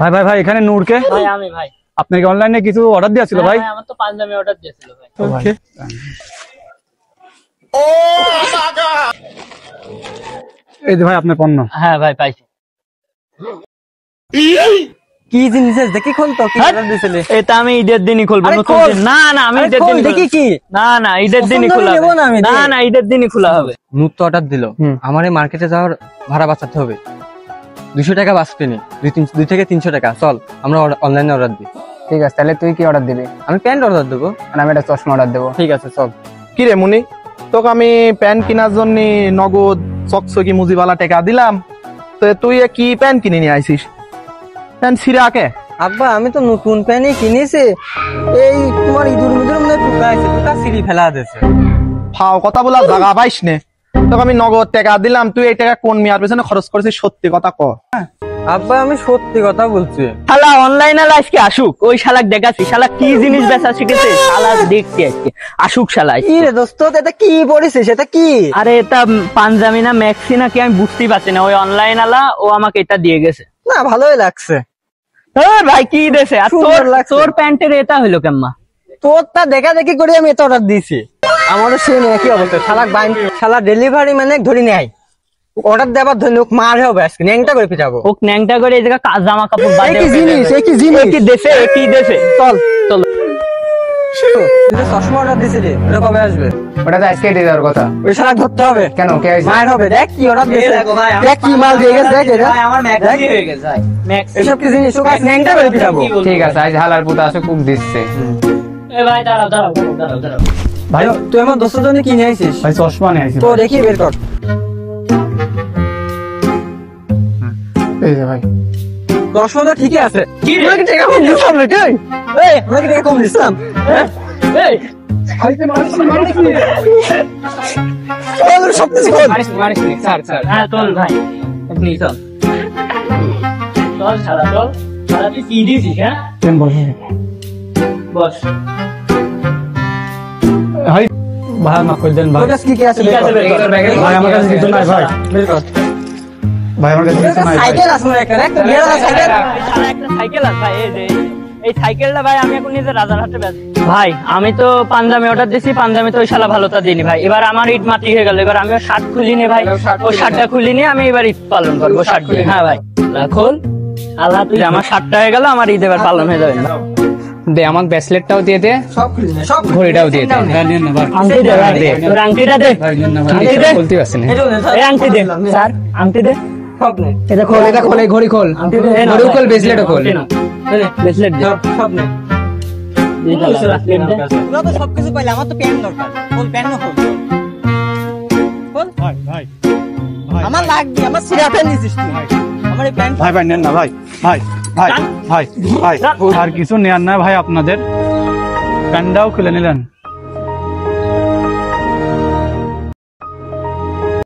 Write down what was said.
ভাই ভাই ভাই এখানে নূরকে ভাই আমি ভাই আপনাকে অনলাইনে কিছু অর্ডার দিয়েছিল ভাই? আমার তো পাঞ্জাবি অর্ডার দিয়েছিল ভাই। ওকে এই যে ভাই আপনার পণ্য। হ্যাঁ ভাই পাইছি। কি জিনিস দেখি খোল তো, কি অর্ডার দিছিলে? এটা আমি ঈদের দিনই খুলবো। নতুন দিন না না আমি ঈদের দিনই দেখি কি না না ঈদের দিনই খোলা হবে। না না ঈদের দিনই খোলা হবে। নূর তো অর্ডার দিল, আমার এই মার্কেটে যাওয়ার ভাড়া বাঁচাতে হবে। 200 টাকা বাঁচবে নি, 2 থেকে 300 টাকা। চল আমরা অনলাইনে অর্ডার দিই। ঠিক আছে, তাহলে তুই কি অর্ডার দিবি? আমি প্যান্ট অর্ডার দেবো। আর আমি একটা চশমা অর্ডার দেবো। ঠিক আছে চল। কি রে মুনি, তোকে আমি প্যান্ট কেনার জন্য নগদ চকচকি মুজিবালা টাকা দিলাম, তো তুই কি প্যান্ট কিনে নিয়ে আইছিস? প্যান্ট ছিঁড়া কে? আব্বা আমি তো নতুন প্যান্টই কিনেছি, এই তোমার ইঁদুর মিদুর মধ্যে টুকা আছে, টুকা ছিঁড়ি ফেলা দিয়েছে। ফাও কথা বলা জায়গা পাইস নে, তোকে আমি নগদ টাকা দিলাম, তুই এই টাকা কোন মেয়ার পেছনে খরচ করেছিস? সত্যি কথা ক। আব্বা আমি সত্যি কথা বলছি। শালা অনলাইনে আজকে আসুক, ওই শালাক দেখাচ্ছি শালা কি জিনিস বেচা শিখেছে। শালা দেখছি আজকে আসুক শালা। কি রে দোস্ত, এটা কি পড়েছে? সেটা কি? আরে এটা পাঞ্জাবি না ম্যাক্সি না কি আমি বুঝতেই পারছি না। ওই অনলাইন আলা ও আমাকে এটা দিয়ে গেছে। না ভালোই লাগছে। ভাই কি দেছে? আর তোর প্যান্টের এটা হইলো কেমন? তোরটা দেখা দেখি করে আমি এটা অর্ডার দিয়েছি। আমারও সেম একই অবস্থা। শালা ডেলিভারি মানে ধরি নেয়, অর্ডার দেবার ধরে মার হবে আজকে, ন্যাংটা করে পিটাবো। ও ন্যাংটা করে এই জায়গা জামা কাপড় বাঁধে। একই জিনিস একই দেশে একই দেশে। চল চল। চশমা অর্ডার দিয়েছিলি, ওটা কবে আসবে? ওটা তো আজকে দিয়ে দেওয়ার কথা। ওই শালা ধরতে হবে। কেন, কে আইছে? মায়ের হবে। দেখ কি অর্ডার দিয়েছে, দেখ কি মাল দিয়ে গেছে। দেখ এটা আমার ম্যাক্সি হয়ে গেছে ভাই। ম্যাক্সি এসব কি জিনিস ওকে ন্যাংটা করে পিটাবো। ঠিক আছে, আজ হালার পুতা আছে, কুক দিচ্ছে। এ ভাই দাঁড়াও দাঁড়াও দাঁড়াও দাঁড়াও। ভাই তুই আমার দোস্তের জন্য কিনে আইছিস? ভাই চশমা নিয়ে আইছি তো দেখি বের কর। এই যে ভাই চশমা তো ঠিকই আছে। কি রে? আমাকে টাকা কম দিছিলাম নাকি? এই আমাকে টাকা কম দিছিলাম। এই সবকিছু খোল। হ্যাঁ চল ভাই আপনি চল চল শালা চল। শালা তুই কি দিছিস? হ্যাঁ বস। ভাই ভাই মাফ করে দেন ভাই। তোর কাছে কি আছে? ঠিক আছে বের কর। ভাই আমার কাছে কিছু নাই ভাই। বের কর। ভাই আমার কাছে কিছু নাই ভাই। সাইকেল আছে না? একটা বেড়া সাইকেল। শালা একটা সাইকেল আছে ভাই। এই যে এই সাইকেলটা ভাই আমি এখন নিজে রাজারহাটে বেচি। ভাই আমি তো পাঞ্জাবি অর্ডার দিছি, পাঞ্জাবি তো ওই শালা ভালোটা দিইনি ভাই। এবার আমার ঈদ মাটি হয়ে গেল, এবার আমিও শার্ট খুলিনি ভাই। ওই শার্টটা খুলিনি, আমি এবার ঈদ পালন করবো শার্ট দিয়ে। হ্যাঁ ভাই খোল। আল্লাহ তুই আমার শার্টটা হয়ে গেল, আমার ঈদ এবার পালন হয়ে যাবে। দে আমাকে ব্রেসলেটটাও দিয়ে দে, সব খুলে নে, সব ঘড়িটাও দিয়ে দে। আংটি দে ভাই, তোর আংটিটা দে। আংটি দে, বলতে পারছি না। এই আংটি দে স্যার, আংটি দে। সব নে। এটা খোল, এটা খোল, এই ঘড়ি খোল, ঘড়িও খোল, ব্রেসলেটও খোল। ব্রেসলেট দে। সব নে। ব্রেসলেট দে। তোরা তো সবকিছু পাইলে, আমার তো প্যান্ট দরকার। খোল প্যান্ট খোল। খোল। ভাই আমার লাগবে, আমার সিরা প্যান্ট দিছিস তুই। আমার এই প্যান্ট ভাই ভাই নেন না ভাই। ভাই ভাই ভাই ভাই আর কিছু নেয়ার না ভাই, আপনাদের প্যান্ডাও খুলে নিলেন।